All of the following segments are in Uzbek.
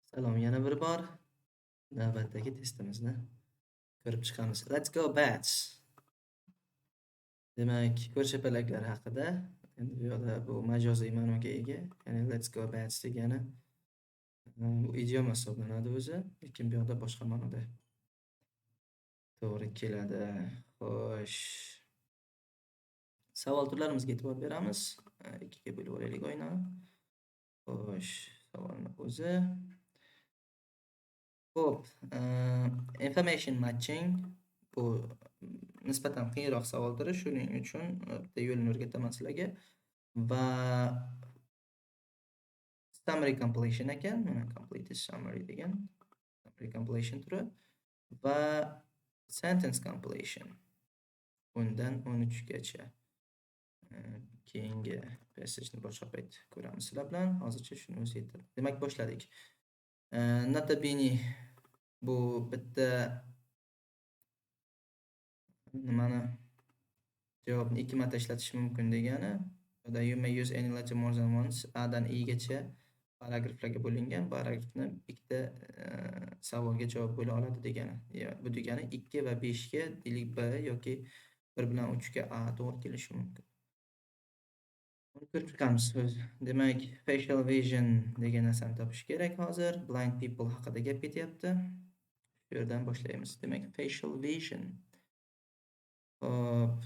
Salom, yana bir bor navbatdagi testimizni ko'rib chiqamiz. Let's go bats. Demak, ko'rshapalaklar haqida. Endi bu yoqda bu majoziy ma'noga ega. Ya'ni let's go bats degani bu idiom hisoblanadi o'zi, lekin bu yoqda boshqa ma'noda to'g'ri keladi. Xo'sh, savol turlarimizga e'tibor beramiz. Ikkiga bo'lib olaylik o'yinni. Xo'sh, savolni o'zi. Xo'p, information matching bu nisbatan qiyinroq savoldir. Shuning uchun bitta yo'lini o'rgataman sizlarga va summary completion ekan. Mana complete summary degan summary completion turi va sentence completion o'ndan 13 gacha. Keyingi passageni boshqa payt ko'ramiz sizlar bilan. Hozircha shuni o'zi yetadi. Demak, boshladik. Nota bene bu bitta nimani javobni ikki marta ishlatish mumkin degani. You may use any letter more than once. A dan I gacha paragraflarga bo'lingan. Paragrafni ikkita savolga javob bo'la oladi degani. Bu degani 2 va 5 ga deylik B yoki 1 bilan 3 ga A to'g'ri kelishi mumkin. Buni ko'rib chiqamiz. Demak, facial vision degan narsani topish kerak hozir. Blind people haqida gap ketyapti. Shu yerdan boshlaymiz. Demak, facial vision. Hop.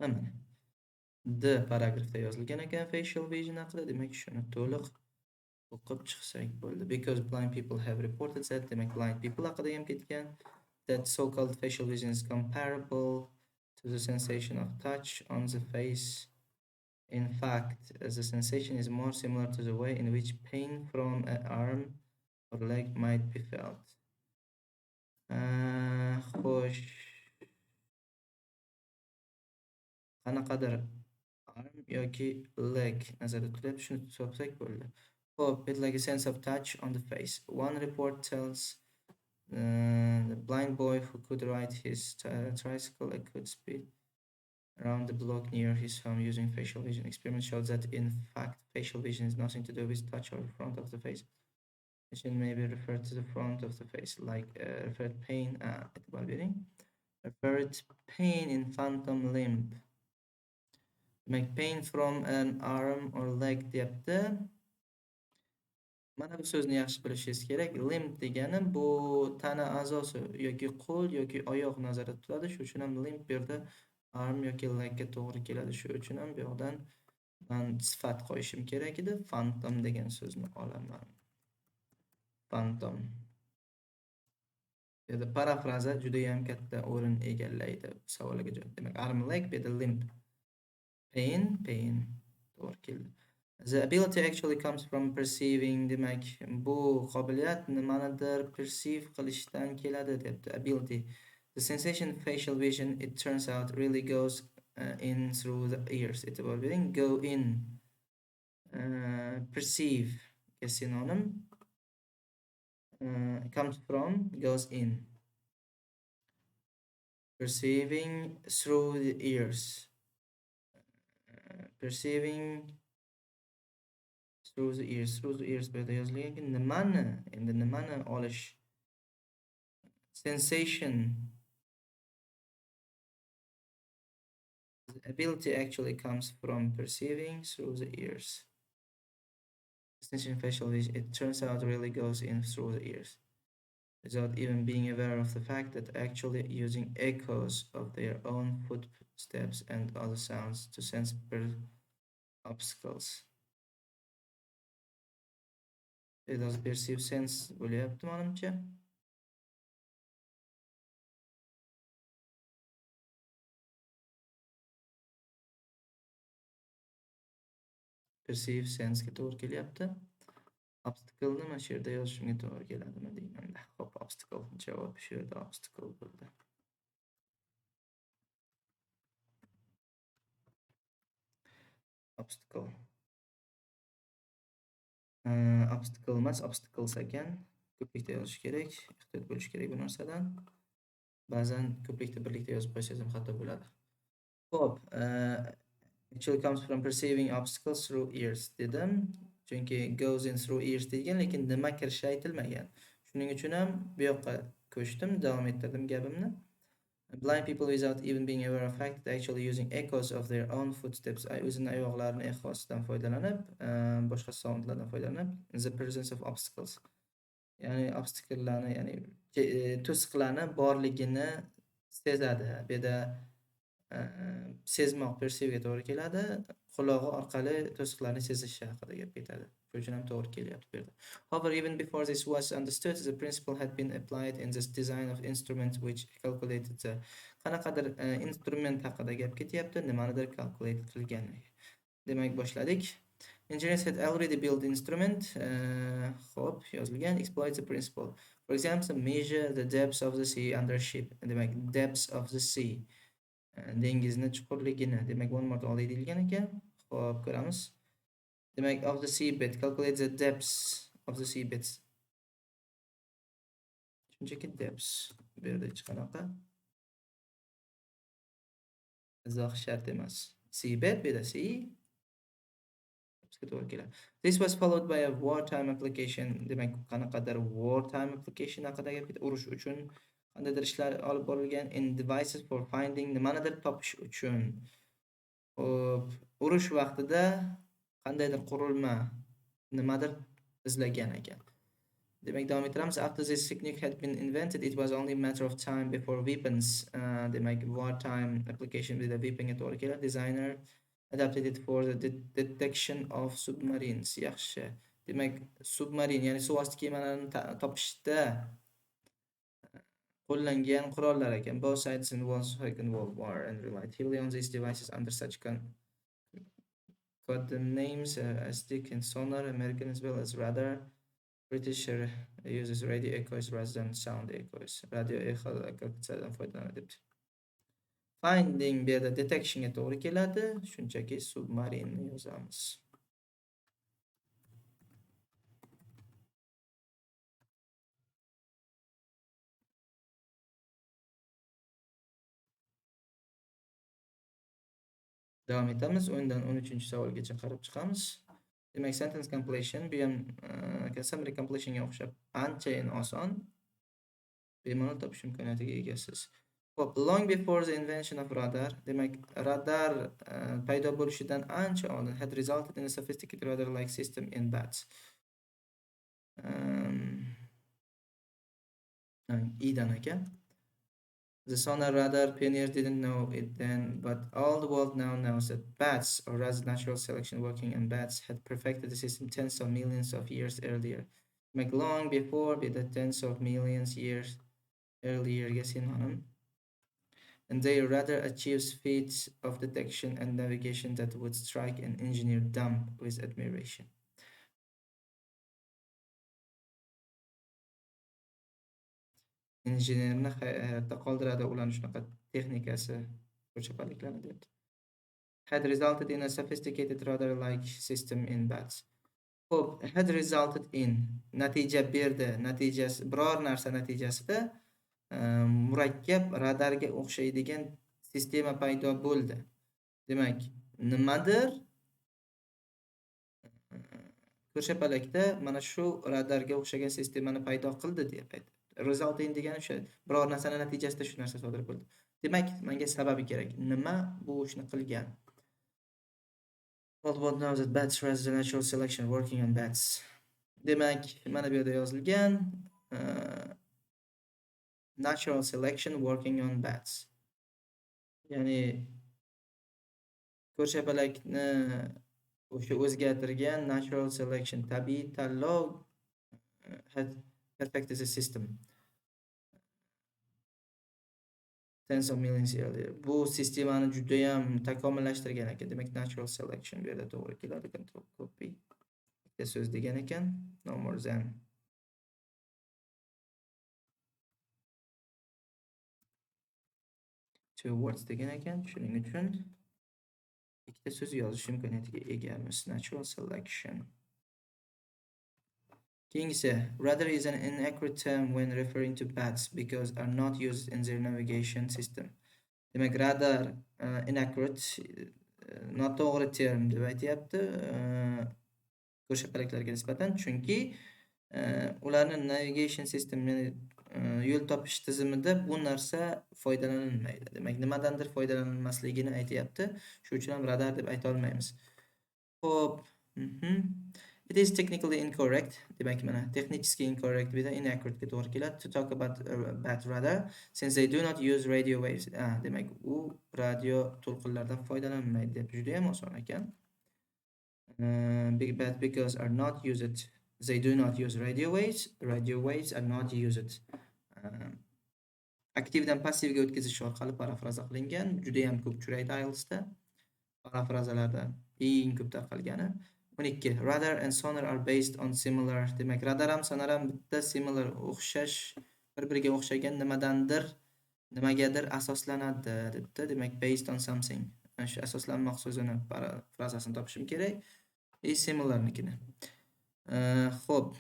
Mana D paragrafda yozilgan ekan facial vision haqida. Demak, shuni to'liq o'qib chiqsak bo'ldi. Because blind people have reported that, demak blind people haqida ham ketgan. That so-called facial vision is comparable to the sensation of touch on the face. In fact, the sensation is more similar to the way in which pain from an arm or leg might be felt. Xo'sh. Qanaqadir arm yoki leg nazarda tutilyapti, shuni topsak bo'ldi. Hope it's like a sense of touch on the face. One report tells the blind boy who could ride his tricycle at good speed around the block near his home using facial vision. Experiment shows that in fact facial vision is nothing to do with touch or the front of the face. Vision may be referred to the front of the face, like referred pain. Referred pain in phantom limb. Make pain from an arm or leg deyapti. Mana bu so'zni yaxshi bilishingiz kerak. Limb degani bu tana a'zosi yoki qo'l yoki oyoq nazarda tutiladi. Shu uchun ham limb bu yerda arm yoki legga to'g'ri keladi. Shu uchun ham bu yoqdan men sifat qo'yishim kerak edi. Phantom degan so'zni olaman. Phantom. Bu yerda parafraza juda ham katta o'rin egallaydi savoliga javob. Demak, arm, leg, bu yerda limb. Pain. To'g'ri keldi. The ability actually comes from perceiving. Demak, bu qobiliyat nimanidir perceive qilishdan keladi debdi. Ability. The sensation facial vision, it turns out, really goes in through the ears. E'tibor bering. Go in. Perceive ga synonym. Comes from, goes in. Perceiving through the ears. Perceiving through the ears bu yerda yozilgan. Nimani olish? Sensation. The ability actually comes from perceiving through the ears. Sensation facial vision, it turns out, really goes in through the ears, without even being aware of the fact that actually using echoes of their own footsteps and other sounds to sense obstacles. It does perceive sense bo'lyapti menimcha. Perceive sense ga to'g'ri kelyapti. Obstacle nima shu yerda yozishimga to'g'ri keladimi deyman. Xo'p, obstacle javob shu yerda obstacle bo'ldi. obstacle. Obstacle emas, obstacles ekan. Ko'plikda yozish kerak. Ehtiyot bo'lish kerak bu narsadan. Ba'zan ko'plikda birlikda yozib qo'ysangiz ham xato bo'ladi. Xo'p, actually comes from perceiving obstacles through ears dedim. Chunki goes in through ears degan, lekin nima kirishi aytilmagan. Shuning uchun ham bu yoqqa ko'chdim, davom ettirdim gapimni. Blind people without even being aware of fact actually using echoes of their own footsteps. O'zini oyoqlarini ehosidan foydalanib, boshqa soundlardan foydalanib, the presence of obstacles. Ya'ni obstacle'larni, ya'ni to'siqlarni borligini sezadi. Bu yerda sezmoq, perceive'ga to'g'ri keladi. Qulog'i orqali to'siqlarni sezishi haqida gap ketadi. Shuning uchun ham to'g'ri kelyapti bu yerda. However, even before this was understood, the principle had been applied in this design of instrument which calculated the qanaqadir instrument haqida gap ketyapti, nimanidir calculate qilgan. Demak, boshladik. Engineers had already built instrument, hop, yozilgan, exploit the principle. For example, measure the depths of the sea under ship. Demak, depths of the sea. Dengizni chuqurligini, demak, one more olay deyilgan ekan. Xo'p, ko'ramiz. Demak, of the seabed, calculate the depths of the seabeds. Shunchaki depths. Bu yerda hech qanaqa izoh shart emas. Seabed, bu yerda sea. This was followed by a wartime application. Demak, qanaqadir wartime application haqida gap ketdi. Urush uchun qandaydir ishlar olib borilgan, in devices for finding, nimanidir topish uchun. Urush vaqtida qandaydir qurilma nimadir izlagan ekan. Demak, davom ettiramiz. After this technique had been invented, it was only a matter of time before weapons, demak, wartime application with a weapon to'g'ri keladi. Designer adapted it for the detection of submarines. Yaxshi. Demak, submarine, ya'ni suv osti kemalarini topishda qo'llangan qurollar ekan. Both sides in the Second World War and relied heavily on these devices under such code names as stick and sonar. American as well as radar. British uses radio echoes rather than sound echoes. Radio echodan foydalanadi. Finding bu yerda detectionga to'g'ri keladi. Shunchaki submarine yozamiz. Davom etamiz. 10dan 13-savolgacha qarab chiqamiz. Demak, sentence completion, bu ham summary completionga o'xshab anchayin oson. Bemalol topish imkoniyatiga egasiz. Hop, long before the invention of radar, demak, radar paydo bo'lishidan ancha oldin had resulted in a sophisticated radar-like system in bats. Idan ekan. The sonar radar pioneers didn't know it then, but all the world now knows that bats, or rather natural selection working on bats, had perfected the system tens of millions of years earlier. Like long before, with the tens of millions years earlier, and they rather achieves feats of detection and navigation that would strike an engineer dumb with admiration. Injenerni hayratda qoldiradi ularning shunaqa texnikasi, ko'rshapalliklari deyapti. Had resulted in a sophisticated radar-like system in bats. Xo'p, had resulted in natija berdi, natijasi, biror narsa natijasida murakkab radarga o'xshaydigan sistema paydo bo'ldi. Demak, nimadir ko'rshapalakda mana shu radarga o'xshagan sistemani paydo qildi deyapti. Result in degani o'sha biror narsani natijasida shu narsa sodir bo'ldi. Demak, menga sababi kerak. Nima bu ishni qilgan? What knows that bats rather than natural selection working on bats. Demak, mana bu yerda yozilgan natural selection working on bats. Ya'ni ko'rshapalakni o'sha o'zgartirgan natural selection, tabiiy tanlov had perfected the system. Tens of millions earlier. Bu sistemani juda ham takomillashtirgan ekan. Demak, natural selection bu yerda to'g'ri keladi. Control copy. Bitta so'z degan ekan. No more than. Two words degan ekan. Shuning uchun ikkita so'z yozish imkoniyatiga egamiz. Natural selection. Keyingisi, radar is an inaccurate term when referring to bats because are not used in their navigation system. Demak, radar inaccurate, noto'g'ri term deb aytyapti ko'rshapalaklarga nisbatan, chunki ularni navigation system, yo'l topish tizimida bu narsa foydalanilmaydi. Demak, nimadandir foydalanilmasligini aytyapti. Shuning uchun ham radar deb ayta olmaymiz. Xo'p, it is technically incorrect. Demak, mana technically incorrect bilan inaccurate ga to'g'ri keladi. To talk about bat radar since they do not use radio waves. Demak, u radio to'lqinlardan foydalanmaydi deb juda ham oson ekan. But because are not used, they do not use radio waves. Radio waves are not used. Aktivdan passivga o'tkazish orqali parafraza qilingan. Juda ham ko'p uchraydi IELTSda. Parafrazalardan eng ko'p tarqalgani. 12. Radar and sonar are based on similar. Demak, radar ham sonar ham bitta similar, o'xshash, bir-biriga o'xshagan nimagadir asoslanadi debdi. Demak, based on something. Shu asoslanmoq so'zini parafrazasini topishim kerak. Similarnikini. Xo'p.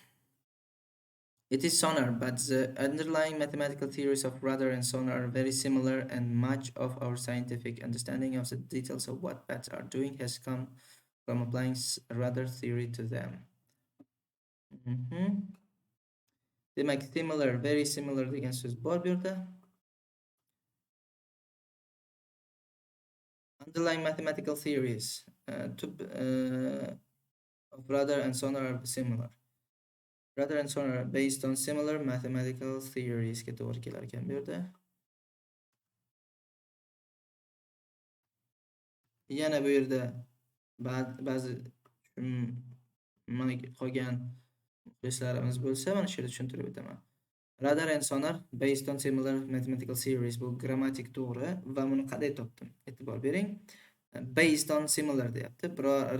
It is sonar, but the underlying mathematical theories of radar and sonar are very similar, and much of our scientific understanding of the details of what bats are doing has come from applying radar theory to them. Demak, similar, very similar degan so'z bor bu yerda. Underlying mathematical theories of radar and sonar are similar. Radar and sonar are based on similar mathematical theories ga to'g'ri kelar ekan bu yerda. Yana bu yerda ba'zi qolgan muxlislarimiz bo'lsa, mana shu yerda tushuntirib o'taman. Radar and sonar based on similar mathematical theories. Bu grammatik to'g'ri va buni qanday topdim? E'tibor bering. Based on similar deyapti.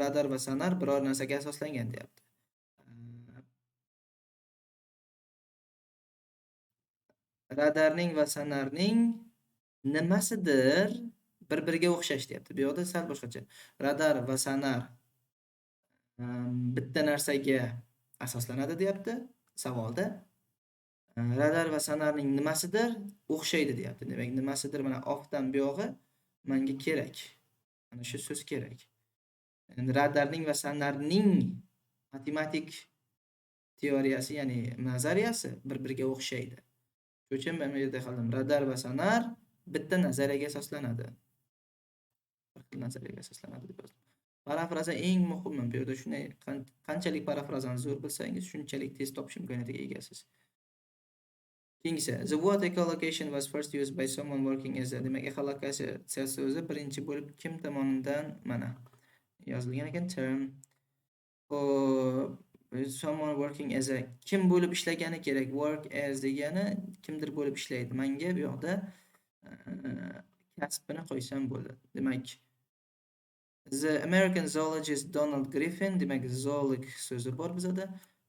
Radar va sonar biror narsaga asoslangan deyapti. Radarning va sonarning nimasidir bir-biriga o'xshash deyapti. Bu yoqda sal boshqacha. Radar va sonar bitta narsaga asoslanadi deyapti savolda. Radar va sonarning nimasidir o'xshaydi deyapti. Demak, nimasidir mana ofdan bu yog'i menga kerak. Mana shu so'z kerak. Endi radarning va sonarning matematik teoriyasi, ya'ni nazariyasi bir-biriga o'xshaydi. Shuning uchun men bu yerda qildim. Radar va sonar bitta nazariyaga asoslanadi. Bir xil nazariyaga asoslanadi deb yozdim. Parafraza eng muhimi. Bu yerda shunday qanchalik parafrazani zo'r bilsangiz, shunchalik tez topish imkoniyatiga egasiz. Keyingisi, the word echolocation was first used by someone working as a. Demak, echolokatsiya so'zi birinchi bo'lib kim tomonidan mana yozilgan ekan? Term. Someone working as a, kim bo'lib ishlagani kerak. Work as degani kimdir bo'lib ishlaydi. Menga bu yoqda kasbini qo'ysam bo'ladi. Demak, the American zoologist Donald Griffin, demak zoolog so'zi bor bizda,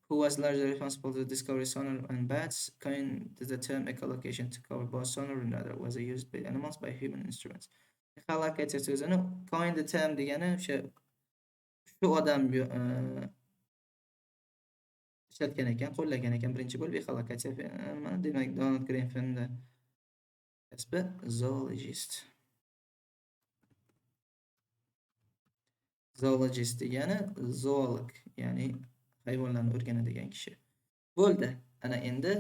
who was largely responsible to discovery sonar and bats, coined the term echolocation to cover both sonar and radar was used by animals by human instruments. Echolokatsiya so'zini coined the term degani shu odam ishlatgan ekan, qo'llagan ekan birinchi bo'lib echolokatsiya. Demak, Donald Griffinda kasbi zoologist. Zoologist degani zoolog, ya'ni hayvonlarni o'rganadigan kishi. Bo'ldi. Ana endi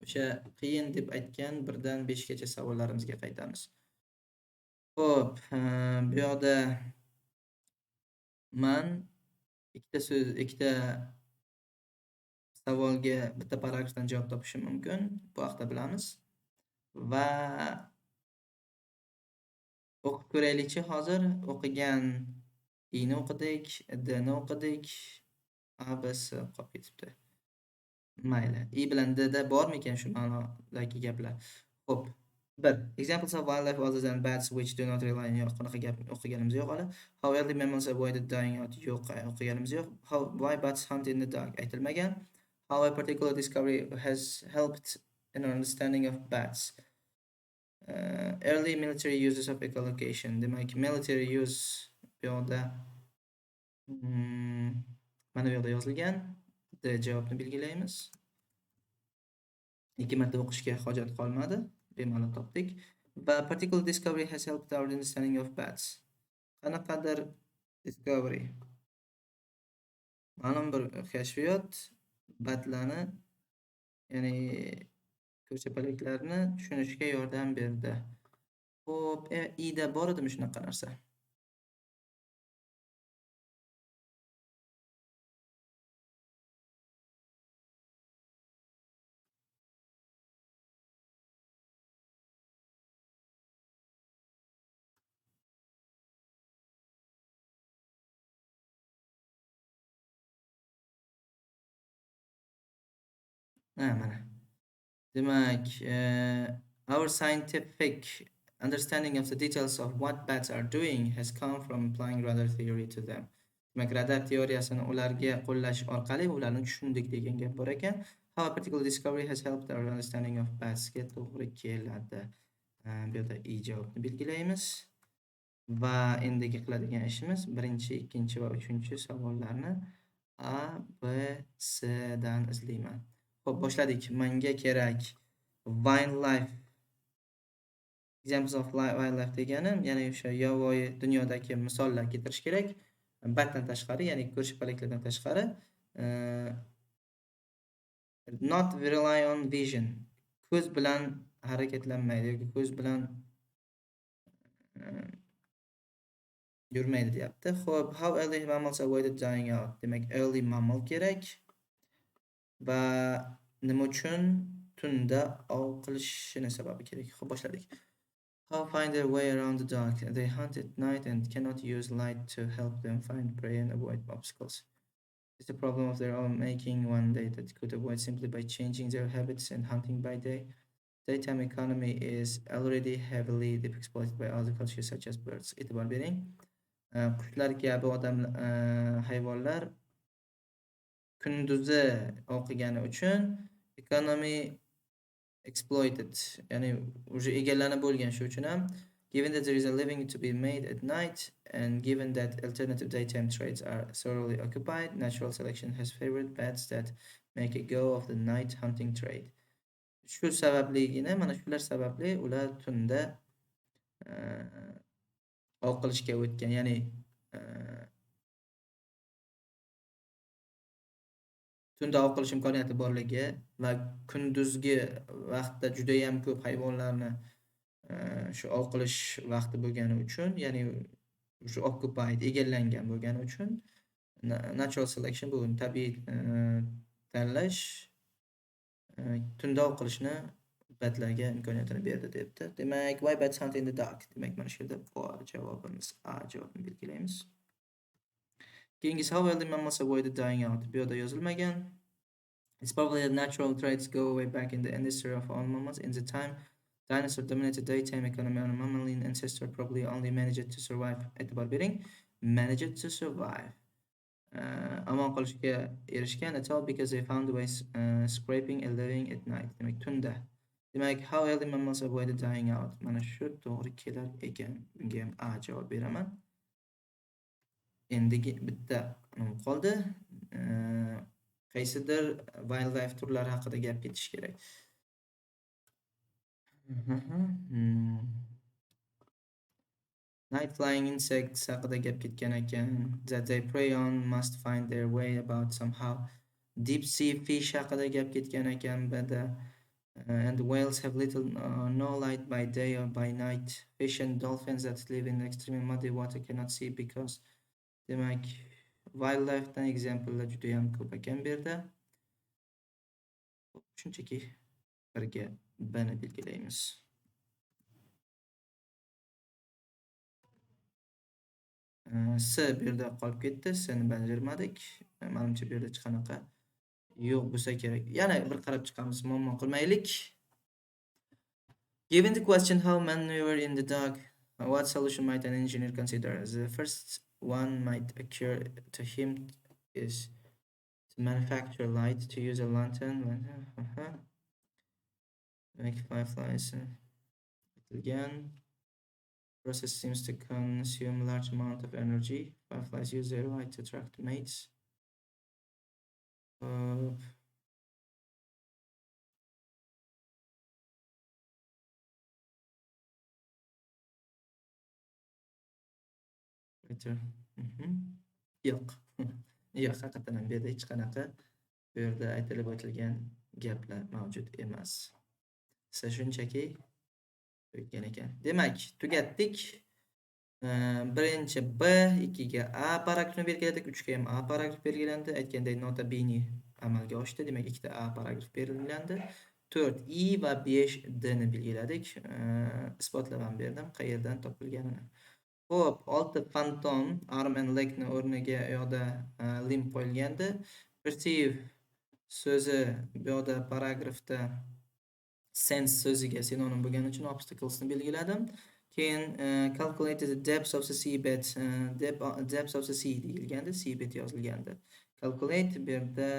o'sha qiyin deb aytgan 1 dan 5 gacha savollarimizga qaytamiz. Xo'p, bu yoqda men ikkita savolga bitta paragrafdan javob topishim mumkin. Bu haqda bilamiz. Va o'qib ko'raylikchi hozir. O'qigan i'ni o'qidik, d'ni o'qidik. A, B, S qolib ketibdi. Mayli. I bilan D'da bormikan shu ma'nodagi gaplar? Xo'p. 1. Examples of wildlife other than bats which do not rely on. Yo'q, bunaqa gap o'qiganimiz yo'q hali. How early mammals avoided dying out. Yo'q, o'qiganimiz yo'q. Why bats hunt in the dark. Aytilmagan. How a particular discovery has helped in our understanding of bats. Early military uses of echolocation. Demak, military use Bu yoqda mm, mana bu yoqda yozilgan. D javobni belgilaymiz. 2 marta o'qishga hojat qolmadi. Bemalol topdik. Va particular discovery has helped our understanding of bats. Qanaqadir discovery, ma'lum bir kashfiyot batlarni, ya'ni ko'rshapalaklarni tushunishga yordam berdi. Xo'p, ida bor edimi shunaqa narsa? Ha, mana. Demak, our scientific understanding of the details of what bats are doing has come from applying radar theory to them. Demak, radar teoriyasini ularga qo'llash orqali ularni tushundik degan gap bor ekan. How a particular discovery has helped our understanding of bats ga to'g'ri keladi. Bu yerda i javobni belgilaymiz. Va endigi qiladigan ishimiz birinchi, ikkinchi va uchinchi savollarni A, B, C dan izlayman. Xo'p, boshladik. Menga kerak wildlife, examples of wildlife degani, ya'ni o'sha yovvoyi dunyodagi misollar keltirish kerak. Batdan tashqari, ya'ni ko'rshapalaklardan tashqari. Not rely on vision. Ko'z bilan harakatlanmaydi yoki ko'z bilan yurmaydi deyapti. Xo'p, how early mammals avoided dying out? Demak, early mammal kerak. Va nima uchun tunda ov qilishini sababi kerak. Xo'p, boshladik. How find their way around the dark? They hunt at night and cannot use light to help them find prey and avoid obstacles. It's a problem of their own making one day that could avoid simply by changing their habits and hunting by day. Daytime economy is already heavily exploited by other cultures such as birds. E'tibor bering. Qushlar kabi hayvonlar kunduzi o'qigani uchun economy exploited, ya'ni уже egallanib bo'lgan, shu uchun ham given that there is a living to be made at night and given that alternative daytime trades are thoroughly occupied, natural selection has favored bats that make a go of the night hunting trade. Shu sababligina, mana shular sababli ular tunda ov qilishga o'tgan, ya'ni tunda ov qilish imkoniyati borligi va kunduzgi vaqtda juda ham ko'p hayvonlarni shu ov qilish vaqti bo'lgani uchun, ya'ni shu occupied, egallangan bo'lgani uchun natural selection, bu tabiiy tanlash tunda ov qilishni batlarga imkoniyatini berdi debdi. Demak, why bats hunt in the dark? Demak, mana shu yerda bor javobimiz A javobini belgilaymiz. Keyingisi, how will the mammals avoid dying out? Bu yerda yozilmagan. It's probably that natural traits go way back in the ancestry of all mammals. In the time dinosaur dominated daytime economy, on a mammalian ancestor probably only managed to survive. E'tibor bering, managed to survive. Amon qolishga erishgan, at all because they found ways scraping a living at night. Demak, tunda. Demak, how early mammals avoided dying out? Mana shu to'g'ri kelar ekan. Bunga ham A javob beraman. Endi bitta qoldi. Qaysidir wildlife turlari haqida gap ketish kerak. Night flying insects haqida gap ketgan ekan. That they prey on must find their way about somehow. Deep sea fish haqida gap ketgan ekan bada. And whales have little no light by day or by night. Fish and dolphins that live in extremely muddy water cannot see because. Demak, wildlifedan examplelar juda ham ko'p ekan bu yerda. Shunchaki birga bani belgilaymiz. S bu yerda qolib ketdi. S'ni bajarmadik. Menimcha bu yerda hech qanaqa yo'q bo'lsa kerak. Yana bir qarab chiqamiz, muammo qilmaylik. Given the question how maneuver in the dark, what solution might an engineer consider? The first one might occur to him is to manufacture light, to use a lantern, make fireflies. Process seems to consume large amount of energy. Fireflies use their light to attract mates. Uh, Better. Yo'q. Yo'q, haqiqatan ham bu yerda hech qanaqa bu yerda aytilib o'tilgan gaplar mavjud emas. Esa shunchaki tugatgan ekan. Demak, tugatdik. Birinchi B, 2ga A paragrafini belgiladik, 3ga ham A paragraf belgilandi. Aytganday nota bene amalga oshdi. Demak, ikkita A paragraf belgilandi. 4 I va 5 D ni belgiladik. Isbotlab ham berdim qayerdan topilganini. Xo'p, 6 fantom arm and legni o'rniga u yoqda limb qo'yilgandi. Perceive so'zi bu yoqda paragrafda sense so'ziga sinonim bo'lgani uchun obstaclesni belgiladim. Keyin calculate the depth of the seabed, depth of the sea deyilgandi, seabed yozilgandi. Calculate bu yerda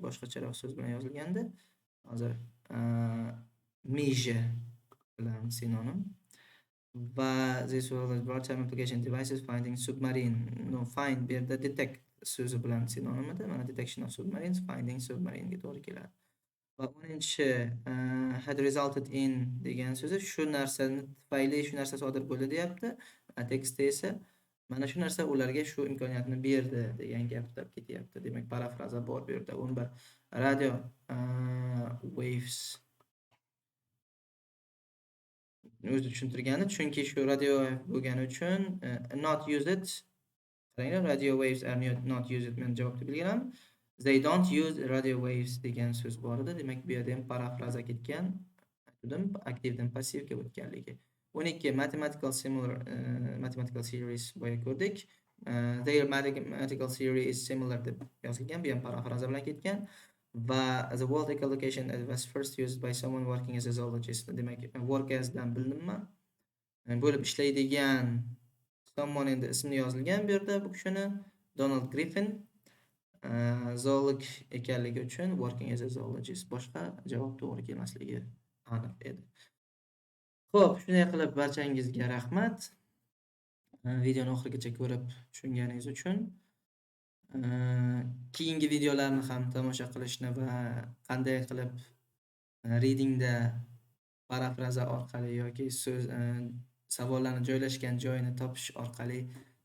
boshqacharoq so'z bilan yozilgandi. Hozir measure bilan sinonim. Va this was broad-term application devices finding submarine. No, find bu yerda detect so'zi bilan sinonim edi. Mana detection of submarines, finding submarine ga to'g'ri keladi. Va 10-chi had resulted in degan so'zi shu narsani tufayli shu narsa sodir bo'ldi deyapti. Tekstda esa mana shu narsa ularga shu imkoniyatni berdi degan gap ketyapti. Demak, parafraza bor bu yerda. 11 radio waves o'zi tushuntirgani, chunki shu radio bo'lgani uchun not used. Qaranglar, radio waves are not used. Men javobni belgiladim. They don't use radio waves degan so'z bor edi. Demak, bu yerda ham parafraza ketgan. Aytdim, aktivdan passivga o'tganligi. 12 mathematical series boya ko'rdik. Their mathematical series is similar deb yozilgan. Bu ham parafraza bilan ketgan. Va the word echolocation was first used by someone working as a zoologist. Demak, work as dan bildimmi? Bo'lib ishlaydigan someone endi ismi yozilgan bu yerda bu kishini Donald Griffin zoolog ekanligi uchun working as a zoologist. Boshqa javob to'g'ri kelmasligi aniq edi. Xo'p, shunday qilib barchangizga rahmat. Videoni oxirigacha ko'rib tushunganingiz uchun. Keyingi videolarni ham tomosha qilishni va qanday qilib readingda parafraza orqali yoki so'z savollarni joylashgan joyini topish orqali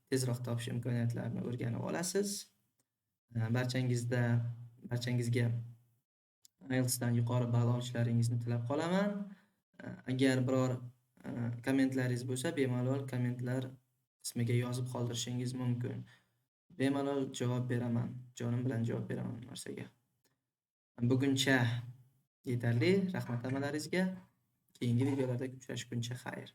tezroq topish imkoniyatlarini o'rganib olasiz. Barchangizga IELTSdan yuqori ball olishlaringizni tilab qolaman. Agar biror kommentlaringiz bo'lsa, bemalol kommentlar qismiga yozib qoldirishingiz mumkin. Bemalol javob beraman. Jonim bilan javob beraman bu narsaga. Buguncha yetarli. Rahmat hammalaringizga. Keyingi videolarda uchrashguncha xayr.